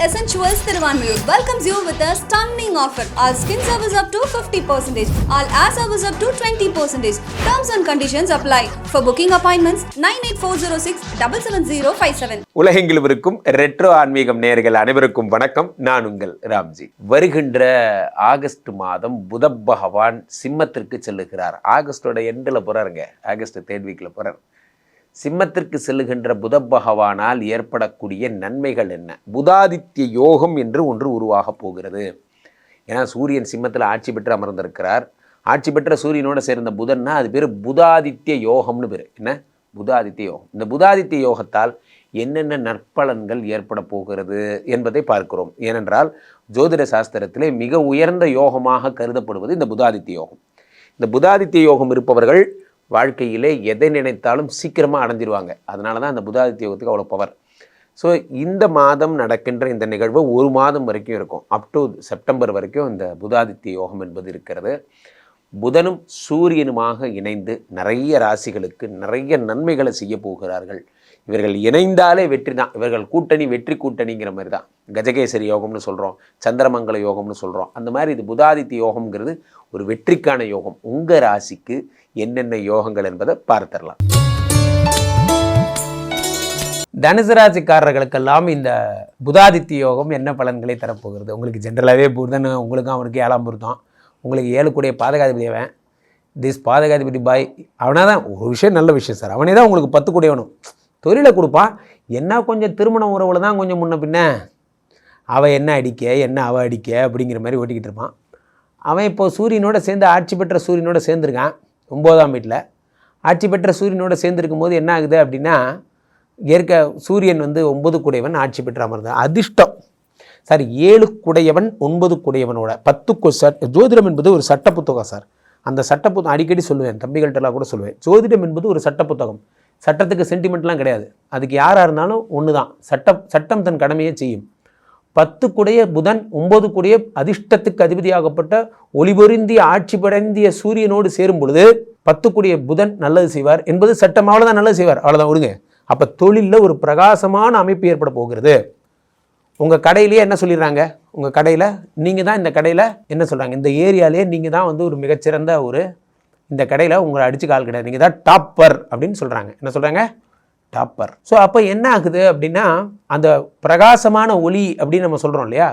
Essentials Thiruvanmiyur welcomes you with a stunning offer. All skin service up to 50%, all air service up to 20%. Terms and conditions apply. For booking appointments 9840677057. உலகெங்கிலும் இருக்கும் retro ஆன்மீகம் நேயர்கள் அனைவருக்கும் வணக்கம். நான் உங்கள் ராம்ஜி. வருகின்ற ஆகஸ்ட் மாதம் புத பகவான் சிம்மத்திற்கு செல்லுகிறார். ஆகஸ்டோட எண்டில் போறாருங்க. ஆகஸ்ட் 3rd வீக்ல போறார். சிம்மத்திற்கு செல்லுகின்ற புத பகவானால் ஏற்படக்கூடிய நன்மைகள் என்ன? புதாதித்ய யோகம் என்று ஒன்று உருவாக போகிறது. ஏன்னா சூரியன் சிம்மத்தில் ஆட்சி பெற்று அமர்ந்திருக்கிறார். ஆட்சி பெற்ற சூரியனோட சேர்ந்த புதன்னா அது பேர் புதாதித்ய யோகம்னு பேர். என்ன? புதாதித்ய யோகம். இந்த புதாதித்ய யோகத்தால் என்னென்ன நற்பலன்கள் ஏற்பட போகிறது என்பதை பார்க்கிறோம். ஏனென்றால் ஜோதிட சாஸ்திரத்திலே மிக உயர்ந்த யோகமாக கருதப்படுவது இந்த புதாதித்ய யோகம். இந்த புதாதித்ய யோகம் இருப்பவர்கள் வாழ்க்கையிலே எதை நினைத்தாலும் சீக்கிரமாக அடைஞ்சிருவாங்க. அதனால தான் அந்த புதாதித்ய யோகத்துக்கு அவ்வளோ பவர். ஸோ இந்த மாதம் நடக்கின்ற இந்த நிகழ்வு ஒரு மாதம் வரைக்கும் இருக்கும். அப் டு செப்டம்பர் வரைக்கும் இந்த புதாதித்ய யோகம் என்பது இருக்கிறது. புதனும் சூரியனுமாக இணைந்து நிறைய ராசிகளுக்கு நிறைய நன்மைகளை செய்ய போகிறார்கள். இவர்கள் இணைந்தாலே வெற்றி தான். இவர்கள் கூட்டணி வெற்றி கூட்டணிங்கிற மாதிரி தான். கஜகேசரி யோகம்னு சொல்கிறோம், சந்திரமங்கல யோகம்னு சொல்கிறோம். அந்த மாதிரி இது புதாதித்ய யோகம்ங்கிறது ஒரு வெற்றிக்கான யோகம். உங்கள் ராசிக்கு என்னென்ன யோகங்கள் என்பதை பார்த்துடலாம். தனுசு ராசிக்காரர்களுக்கெல்லாம் இந்த புதாதித்ய யோகம் என்ன பலன்களை தரப்போகிறது? உங்களுக்கு ஜென்ரலாகவே புதன் உங்களுக்கும் அவனுக்கு 7ஆம் பொருத்தம். உங்களுக்கு 7 கூடிய பாதகாதிபதி அவன். திஸ் பாதகாதிபதி பாய் அவனா தான் ஒரு விஷயம், நல்ல விஷயம் சார். அவனே தான் உங்களுக்கு 10 கூடியவனும். தொழிலை கொடுப்பான். என்ன கொஞ்சம் திருமண உறவில் தான் கொஞ்சம் முன்ன பின்ன அவள் என்ன அடிக்க என்ன அவள் அடிக்க அப்படிங்கிற மாதிரி ஓட்டிக்கிட்டு இருப்பான். அவன் இப்போது சூரியனோட சேர்ந்து ஆட்சி பெற்ற சூரியனோட சேர்ந்துருக்கான். 9ஆம் வீட்டில் ஆட்சி பெற்ற சூரியனோட சேர்ந்துருக்கும் போது என்ன ஆகுது அப்படின்னா, சூரியன் 9 கூடையவன் ஆட்சி பெற்ற அமர்ந்தான். அதிர்ஷ்டம் சார். 7 கூடையவன் 9 கூடையவனோட 10 ஜோதிடம் என்பது ஒரு சட்ட புத்தகம் சார். அந்த சட்ட புத்தகம் அடிக்கடி சொல்லுவேன், தம்பிகள்கிட்டலாம் கூட சொல்லுவேன். ஜோதிடம் என்பது ஒரு சட்ட புத்தகம். சட்டத்துக்கு சென்டிமெண்ட்லாம் கிடையாது. அதுக்கு யாராக இருந்தாலும் ஒன்று தான். சட்டம் தன் கடமையை செய்யும். 10 கூடைய புதன் 9 கூடைய அதிர்ஷ்டத்துக்கு அதிபதியாகப்பட்ட ஒளிபொருந்திய ஆட்சி படைந்திய சூரியனோடு சேரும் பொழுது 10 கூடைய புதன் நல்லது செய்வார் என்பது சட்டம். அவ்வளோதான், நல்லது செய்வார், அவ்வளோதான் விடுங்க. அப்போ தொழிலில் ஒரு பிரகாசமான அமைப்பு ஏற்பட போகிறது. உங்கள் கடையிலேயே என்ன சொல்லிடுறாங்க? உங்கள் கடையில் நீங்கள் தான், இந்த கடையில் என்ன சொல்கிறாங்க, இந்த ஏரியாலே நீங்கள் தான் ஒரு மிகச்சிறந்த இந்த கடையில் உங்களை அடித்து கால் கிடையாது, நீங்கள் தான் டாப்பர் அப்படின்னு சொல்கிறாங்க. என்ன சொல்கிறாங்க? டாப்பர். ஸோ அப்போ என்ன ஆகுது அப்படின்னா, அந்த பிரகாசமான ஒளி அப்படின்னு நம்ம சொல்கிறோம் இல்லையா?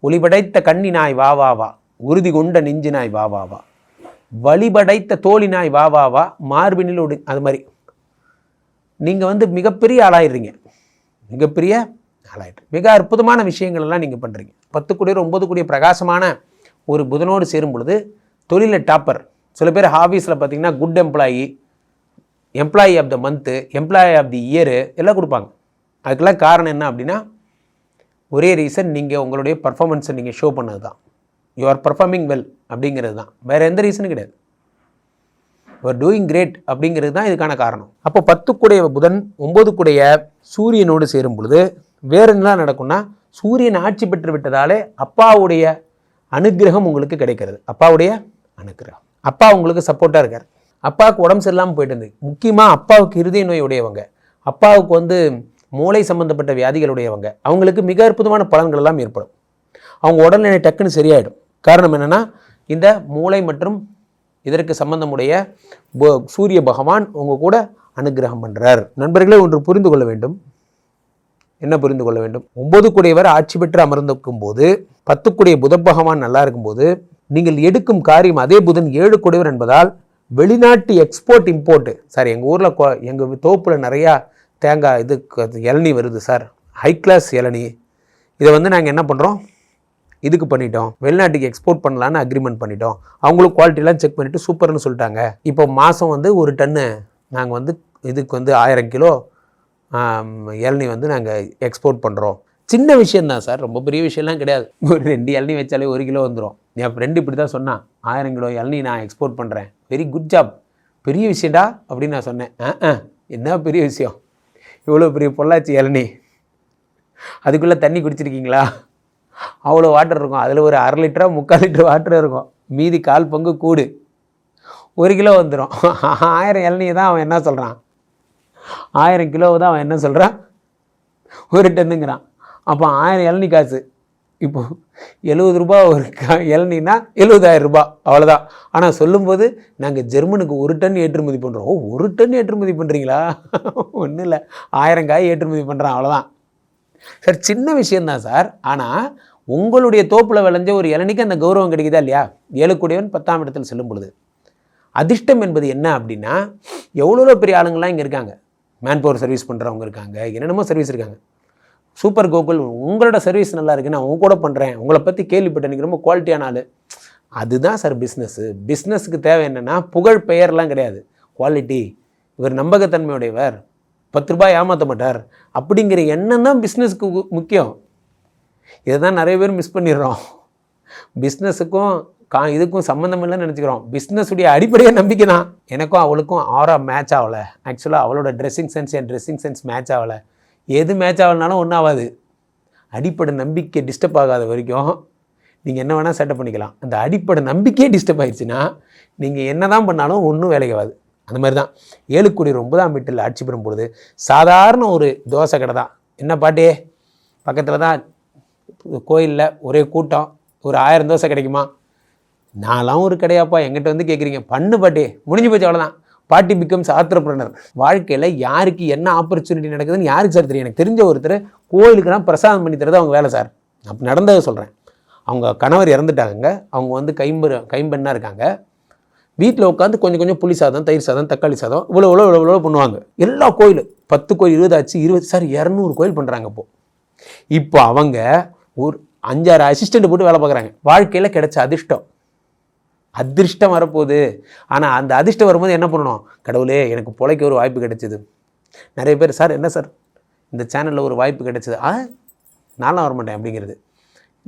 ஒளி படைத்த கண்ணி நாய் வா வா வா, உறுதி கொண்ட நெஞ்சு நாய் வா வா வா, வழிபடைத்த தோழி நாய் வா வா வா, மார்பினில் அது மாதிரி நீங்கள் மிகப்பெரிய ஆளாயிடுறீங்க. மிகப்பெரிய ஆளாயிட்டு மிக அற்புதமான விஷயங்கள் எல்லாம் நீங்கள் பண்ணுறீங்க. 10 கூடிய 9 கூடிய பிரகாசமான ஒரு புதனோடு சேரும் பொழுது தொழிலில் டாப்பர். சில பேர் ஆஃபீஸில் பார்த்தீங்கன்னா good employee of the month, employee of the year எல்லாம் கொடுப்பாங்க. அதுக்கெல்லாம் காரணம் என்ன அப்படின்னா, ஒரே ரீசன், நீங்கள் உங்களுடைய பர்ஃபார்மன்ஸை நீங்கள் ஷோ பண்ணது தான். யூ ஆர் பர்ஃபார்மிங் வெல் அப்படிங்கிறது தான். வேறு எந்த ரீசனும் கிடையாது. யூ ஆர் டூயிங் கிரேட் அப்படிங்கிறது தான் இதுக்கான காரணம். அப்போ 10 கூடைய புதன் 9 கூடைய சூரியனோடு சேரும் பொழுது வேறு என்னலாம் நடக்கும்னா, சூரியன் ஆட்சி பெற்று விட்டதாலே அப்பாவுடைய அனுகிரகம் உங்களுக்கு கிடைக்கிறது. அப்பாவுடைய அனுகிரகம். அப்பா உங்களுக்கு சப்போர்ட்டாக இருக்கார். அப்பாவுக்கு உடம்பு சரியில்லாமல் போயிட்டு இருந்து, முக்கியமாக அப்பாவுக்கு இருதய நோய் உடையவங்க, அப்பாவுக்கு மூளை சம்பந்தப்பட்ட வியாதிகள் உடையவங்க, அவங்களுக்கு மிக அற்புதமான பலன்கள் எல்லாம் ஏற்படும். அவங்க உடல்நிலை டக்குன்னு சரியாயிடும். காரணம் என்னென்னா, இந்த மூளை மற்றும் இதற்கு சம்பந்தமுடைய சூரிய பகவான் உங்கள் கூட அனுகிரகம் பண்ணுறார். நண்பர்களே, ஒன்று புரிந்து கொள்ள வேண்டும். என்ன புரிந்து கொள்ள வேண்டும்? 9 கூடையவர் ஆட்சி பெற்று அமர்ந்திருக்கும் போது 10 கூடிய புத பகவான் நல்லா இருக்கும்போது நீங்கள் எடுக்கும் காரியம், அதே புதன் 7 கூடையவர் என்பதால் வெளிநாட்டு எக்ஸ்போர்ட் இம்போர்ட்டு. சார், எங்கள் ஊரில் எங்கள் தோப்பில் நிறையா தேங்காய் இளநீ வருது சார், ஹை கிளாஸ் இளநீ. இதை நாங்கள் என்ன பண்ணுறோம், இதுக்கு பண்ணிட்டோம், வெளிநாட்டுக்கு எக்ஸ்போர்ட் பண்ணலான்னு அக்ரிமெண்ட் பண்ணிட்டோம். அவங்களும் குவாலிட்டிலாம் செக் பண்ணிவிட்டு சூப்பர்னு சொல்லிட்டாங்க. இப்போ மாதம் ஒரு டன்னு நாங்கள் இதுக்கு 1000 கிலோ இளநீ நாங்கள் எக்ஸ்போர்ட் பண்ணுறோம். சின்ன விஷயந்தான் சார், ரொம்ப பெரிய விஷயம்லாம் கிடையாது. ஒரு 2 இளநீ வச்சாலே 1 கிலோ வந்துடும். என் ஃப்ரெண்டு இப்படி தான் சொன்னான், 1000 கிலோ இளநீ நான் எக்ஸ்போர்ட் பண்ணுறேன், வெரி குட் ஜாப், பெரிய விஷயம்டா அப்படின்னு நான் சொன்னேன். என்ன பெரிய விஷயம், இவ்வளோ பெரிய பொள்ளாச்சி இளநீ, அதுக்குள்ளே தண்ணி குடிச்சிருக்கீங்களா? அவ்வளோ வாட்டர் இருக்கும். அதில் ஒரு 1/2 லிட்டரோ 3/4 லிட்டர் வாட்டர் இருக்கும். மீதி 1/4 பங்கு கூடு, 1 கிலோ வந்துடும். 1000 இளநீ தான் அவன் என்ன சொல்கிறான், 1000 கிலோவை தான் அவன் என்ன சொல்கிறான், 1 டன்னுங்கிறான். அப்போ 1000 இளநீ காசு. இப்போ 70 ரூபா ஒரு இளநீனா 70,000 ரூபாய், அவ்வளோதான். ஆனால் சொல்லும்போது நாங்கள் ஜெர்மனுக்கு 1 டன் ஏற்றுமதி பண்ணுறோம். ஓ, 1 டன் ஏற்றுமதி பண்ணுறீங்களா? ஒன்றும் இல்லை, 1000 காய் ஏற்றுமதி பண்ணுறோம், அவ்வளோதான் சார். சின்ன விஷயந்தான் சார். ஆனால் உங்களுடைய தோப்பில் விளைஞ்ச ஒரு இளநிக்கு அந்த கௌரவம் கிடைக்குதா இல்லையா? 7 கூடியவன் 10ஆம் இடத்தில் செல்லும் பொழுது அதிர்ஷ்டம் என்பது என்ன அப்படின்னா, எவ்வளோ பெரிய ஆளுங்கள்லாம் இங்கே இருக்காங்க. மேன் பவர் சர்வீஸ் பண்ணுறவங்க இருக்காங்க, என்னென்னமோ சர்வீஸ் இருக்காங்க. சூப்பர் கோகுல், உங்களோட சர்வீஸ் நல்லா இருக்குது, நான் உங்க கூட பண்ணுறேன், உங்களை பற்றி கேள்விப்பட்டேன், நீங்கள் ரொம்ப குவாலிட்டியான ஆள். அதுதான் சார் பிஸ்னஸ்ஸு. பிஸ்னஸுக்கு தேவை என்னென்னா புகழ் பெயர்லாம் கிடையாது, குவாலிட்டி. இவர் நம்பகத்தன்மையுடையவர், 10 ரூபாய் ஏமாற்ற மாட்டார் அப்படிங்கிற எண்ணம் தான் பிஸ்னஸுக்கு முக்கியம். இதை தான் நிறைய பேர் மிஸ் பண்ணிடுறோம். பிஸ்னஸுக்கும் இதுக்கும் சம்மந்தம் இல்லைன்னு நினச்சிக்கிறோம். பிஸ்னஸுடைய அடிப்படையாக நம்பிக்கை தான். எனக்கும் அவளுக்கும் ஆரா மேட்ச் ஆகலை. ஆக்சுவலாக அவளோட ட்ரெஸ்ஸிங் சென்ஸ் என் ட்ரெஸ்ஸிங் சென்ஸ் மேட்ச் ஆகலை. எது மேட்ச் ஆகலைனாலும் ஒன்றும் ஆகாது. அடிப்படை நம்பிக்கை டிஸ்டர்ப் ஆகாத வரைக்கும் நீங்கள் என்ன வேணால் செட்டப் பண்ணிக்கலாம். அந்த அடிப்படை நம்பிக்கையே டிஸ்டர்ப் ஆகிடுச்சுன்னா நீங்கள் என்ன தான் பண்ணாலும் ஒன்றும் வேலைக்கு ஆகாது. அந்த மாதிரி தான் 7 கோடி 9ஆம் வீட்டில் ஆட்சி பெறும் பொழுது சாதாரண ஒரு தோசை கடை தான். என்ன பாட்டே, பக்கத்தில் தான் கோயிலில் ஒரே கூட்டம், ஒரு 1000 தோசை கிடைக்குமா? நான்லாம் ஒரு கடையாப்பா, எங்கிட்ட வந்து கேட்குறீங்க, பண்ணு பாட்டே, முடிஞ்சு போச்சு, அவ்வளோதான். பாட்டி பிகம்ஸ் ஆண்டர்பிரனர். வாழ்க்கையில் யாருக்கு என்ன ஆப்பர்ச்சுனிட்டி நடக்குதுன்னு யாருக்கு சார் தெரியும்? எனக்கு தெரிஞ்ச ஒருத்தர் கோயிலுக்குனா பிரசாதம் பண்ணி தரது அவங்க வேலை சார். அப்போ நடந்ததை சொல்கிறேன். அவங்க கணவர் இறந்துட்டாங்க, அவங்க வந்து கைம்பெண்ணாக இருக்காங்க. வீட்டில் உட்காந்து கொஞ்சம் கொஞ்சம் புளி சாதம், தயிர் சாதம், தக்காளி சாதம் இவ்வளோ பண்ணுவாங்க. எல்லா கோயில் 10 கோயில் 20 ஆச்சு, 20 சார் 200 கோயில் பண்ணுறாங்க. இப்போ அவங்க ஒரு 5-6 அசிஸ்டண்ட் போட்டு வேலை பார்க்குறாங்க. வாழ்க்கையில் கிடைச்ச அதிர்ஷ்டம் வரப்போகுது. ஆனால் அந்த அதிர்ஷ்டம் வரும்போது என்ன பண்ணணும்? கடவுளே, எனக்கு பிழைக்க ஒரு வாய்ப்பு கிடைச்சிது. நிறைய பேர் சார் என்ன சார் இந்த சேனலில் ஒரு வாய்ப்பு கிடைச்சிது, நான்லாம் வரமாட்டேன் அப்படிங்கிறது.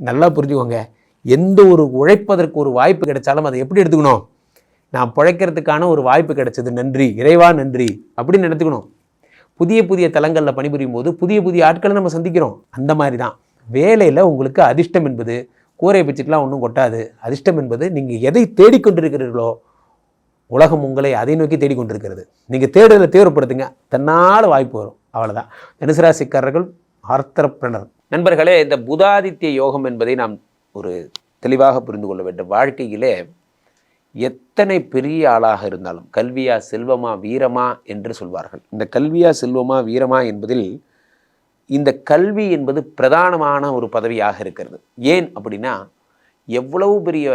நல்லா புரிஞ்சுக்கோங்க. எந்த ஒரு உழைப்பதற்கு ஒரு வாய்ப்பு கிடைச்சாலும் அதை எப்படி எடுத்துக்கணும்? நான் பிழைக்கிறதுக்கான ஒரு வாய்ப்பு கிடைச்சது, நன்றி இறைவா நன்றி அப்படின்னு எடுத்துக்கணும். புதிய புதிய தளங்களில் பணிபுரியும் போது புதிய புதிய ஆட்களை நம்ம சந்திக்கிறோம். அந்த மாதிரி தான் வேலையில் உங்களுக்கு அதிர்ஷ்டம் என்பது கூரை பிச்சுட்டுலாம் ஒன்றும் கொட்டாது. அதிர்ஷ்டம் என்பது நீங்கள் எதை தேடிக்கொண்டிருக்கிறீர்களோ உலகம் உங்களை அதை நோக்கி தேடிக்கொண்டிருக்கிறது. நீங்கள் தேடுதலை தீவிரப்படுத்துங்க, தன்னால் வாய்ப்பு வரும், அவ்வளோதான். தனுசு ராசிக்காரர்கள் ஆண்டர்பிரனர் நண்பர்களே, இந்த புதாதித்ய யோகம் என்பதை நாம் ஒரு தெளிவாக புரிந்து கொள்ள வேண்டும். வாழ்க்கையிலே எத்தனை பெரிய ஆளாக இருந்தாலும் கல்வியா செல்வமா வீரமா என்று சொல்வார்கள். இந்த கல்வியா செல்வமா வீரமா என்பதில் இந்த கல்வி என்பது பிரதானமான ஒரு பதவியாக இருக்கிறது. ஏன் அப்படின்னா, எவ்வளவு பெரிய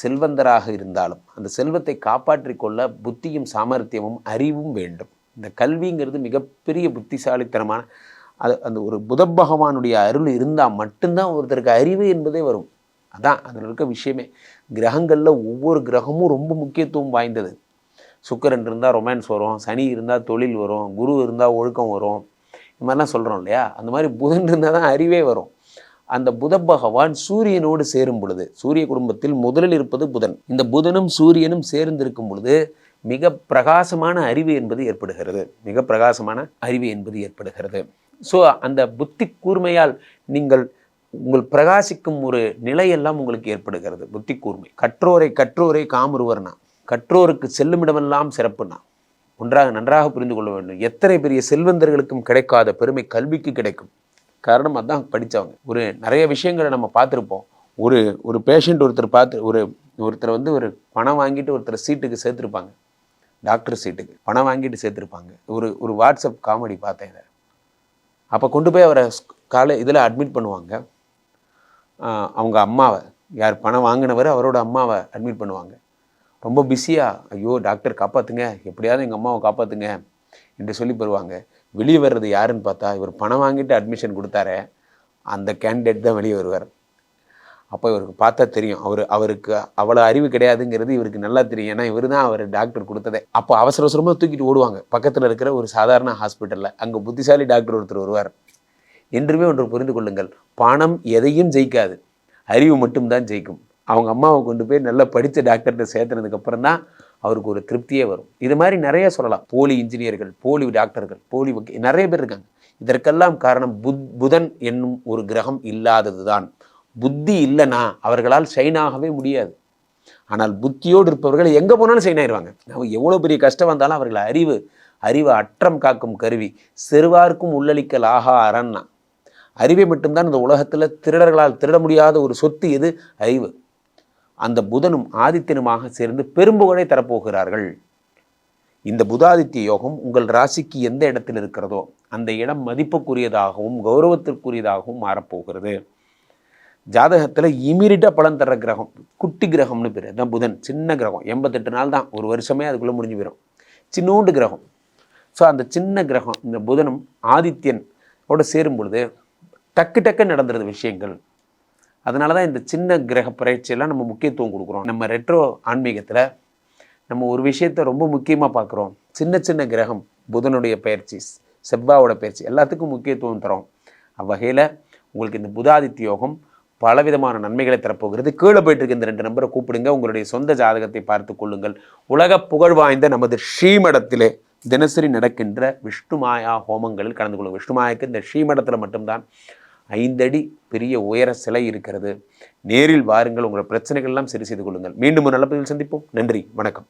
செல்வந்தராக இருந்தாலும் அந்த செல்வத்தை காப்பாற்றி கொள்ள புத்தியும் சாமர்த்தியமும் அறிவும் வேண்டும். இந்த கல்விங்கிறது மிகப்பெரிய புத்திசாலித்தனமான அந்த ஒரு புத பகவானுடைய அருள் இருந்தால் மட்டும்தான் ஒருத்தருக்கு அறிவு என்பதே வரும். அதான் அதில் இருக்க விஷயமே. கிரகங்களில் ஒவ்வொரு கிரகமும் ரொம்ப முக்கியத்துவம் வாய்ந்தது. சுக்கிரன் இருந்தால் ரொமான்ஸ் வரும், சனி இருந்தால் தொழில் வரும், குரு இருந்தால் ஒழுக்கம் வரும், இந்த மாதிரிலாம் சொல்கிறோம் இல்லையா? அந்த மாதிரி புதன் இருந்தால் தான் அறிவே வரும். அந்த புத பகவான் சூரியனோடு சேரும் பொழுது, சூரிய குடும்பத்தில் முதலில் இருப்பது புதன், இந்த புதனும் சூரியனும் சேர்ந்திருக்கும் பொழுது மிக பிரகாசமான அறிவு என்பது ஏற்படுகிறது. மிக பிரகாசமான அறிவு என்பது ஏற்படுகிறது. ஸோ அந்த புத்தி கூர்மையால் நீங்கள் உங்கள் பிரகாசிக்கும் ஒரு நிலையெல்லாம் உங்களுக்கு ஏற்படுகிறது. புத்தி கூர்மை. கற்றோரை காமருவர்னா, கற்றோருக்கு செல்லுமிடமெல்லாம் சிறப்புனா. நன்றாக புரிந்து கொள்ள வேண்டும். எத்தனை பெரிய செல்வந்தர்களுக்கும் கிடைக்காத பெருமை கல்விக்கு கிடைக்கும். காரணம் அதான் படித்தவங்க. நிறைய விஷயங்களை நம்ம பார்த்துருப்போம். ஒரு பேஷண்ட் ஒருத்தர் வந்து ஒரு பணம் வாங்கிட்டு ஒருத்தர் சீட்டுக்கு சேர்த்துருப்பாங்க, டாக்டர் சீட்டுக்கு பணம் வாங்கிட்டு சேர்த்துருப்பாங்க. ஒரு வாட்ஸ்அப் காமெடி பார்த்தேன் இதை. அப்போ கொண்டு போய் அவரை இதில் அட்மிட் பண்ணுவாங்க. அவங்க அம்மாவை, யார் பணம் வாங்கினவர் அவரோட அம்மாவை அட்மிட் பண்ணுவாங்க. ரொம்ப பிஸியாக, ஐயோ டாக்டர் காப்பாற்றுங்க, எப்படியாவது எங்கள் அம்மாவை காப்பாற்றுங்க என்று சொல்லி பெறுவாங்க. வெளியே வர்றது யாருன்னு பார்த்தா, இவர் பணம் வாங்கிட்டு அட்மிஷன் கொடுத்தாரே அந்த கேண்டிடேட் தான் வெளியே வருவார். அப்போ இவருக்கு பார்த்தா தெரியும், அவருக்கு அவ்வளோ அறிவு கிடையாதுங்கிறது இவருக்கு நல்லா தெரியும். ஏன்னா இவர் தான் அவர் டாக்டர் கொடுத்ததே. அப்போ அவசரமாக தூக்கிட்டு ஓடுவாங்க பக்கத்தில் இருக்கிற ஒரு சாதாரண ஹாஸ்பிட்டலில். அங்கே புத்திசாலி டாக்டர் ஒருத்தர் வருவார். என்றுமே ஒன்று புரிந்து கொள்ளுங்கள், பணம் எதையும் ஜெயிக்காது, அறிவு மட்டும்தான் ஜெயிக்கும். அவங்க அம்மாவை கொண்டு போய் நல்லா படித்த டாக்டர்கிட்ட சேர்த்துனதுக்கப்புறம் தான் அவருக்கு ஒரு திருப்தியே வரும். இது மாதிரி நிறைய சொல்லலாம். போலி இன்ஜினியர்கள், போலி டாக்டர்கள், போலி நிறைய பேர் இருக்காங்க. இதற்கெல்லாம் காரணம் புதன் என்னும் ஒரு கிரகம் இல்லாதது தான். புத்தி இல்லைன்னா அவர்களால் ஷைனாகவே முடியாது. ஆனால் புத்தியோடு இருப்பவர்கள் எங்கே போனாலும் ஷைன் ஆயிடுவாங்க. நம்ம எவ்வளோ பெரிய கஷ்டம் வந்தாலும் அவர்கள் அறிவு அற்றம் காக்கும் கருவி, செருவார்க்கும் உள்ளளிக்கல் ஆகா அரண்னா. அறிவை மட்டும்தான் இந்த உலகத்தில் திருடர்களால் திருட முடியாத ஒரு சொத்து எது? அறிவு. அந்த புதனும் ஆதித்யனுமாக சேர்ந்து பெரும்புகழை தரப்போகிறார்கள். இந்த புதாதித்ய யோகம் உங்கள் ராசிக்கு எந்த இடத்தில் இருக்கிறதோ அந்த இடம் மதிப்புக்குரியதாகவும் கௌரவத்திற்குரியதாகவும் மாறப்போகிறது. ஜாதகத்தில் இமீடியட்டாக பலன் தர்ற கிரகம் குட்டி கிரகம்னு பேர். தான் புதன். சின்ன கிரகம், 88 நாள் தான், ஒரு வருஷமே அதுக்குள்ளே முடிஞ்சு போயிடும். சின்னோண்டு கிரகம். ஸோ அந்த சின்ன கிரகம் இந்த புதனும் ஆதித்யனோட சேரும் பொழுது டக்கு நடந்துருது விஷயங்கள். அதனால தான் இந்த சின்ன கிரக பயிற்சியெல்லாம் நம்ம முக்கியத்துவம் கொடுக்குறோம். நம்ம ரெட்ரோ ஆன்மீகத்தில் நம்ம ஒரு விஷயத்தை ரொம்ப முக்கியமாக பார்க்குறோம். சின்ன கிரகம், புதனுடைய பயிற்சி, செவ்வாயோட பயிற்சி எல்லாத்துக்கும் முக்கியத்துவம் தரோம். அவ்வகையில் உங்களுக்கு இந்த புதாதித்ய யோகம் பலவிதமான நன்மைகளை தரப்போகிறது. கீழே போயிட்டு இருக்க இந்த 2 நம்பரை கூப்பிடுங்க. உங்களுடைய சொந்த ஜாதகத்தை பார்த்து கொள்ளுங்கள். உலக புகழ் வாய்ந்த நமது ஸ்ரீமடத்திலே தினசரி நடக்கின்ற விஷ்ணுமாயா ஹோமங்களில் கலந்து கொள்ளுங்கள். விஷ்ணுமாயாக்கு இந்த ஸ்ரீமடத்தில் மட்டும்தான் 5 அடி பெரிய உயர சிலை இருக்கிறது. நேரில் வாருங்கள். உங்கள் பிரச்சனைகள் எல்லாம் சரி செய்து கொள்ளுங்கள். மீண்டும் ஒரு நல்ல பதிவில் சந்திப்போம். நன்றி, வணக்கம்.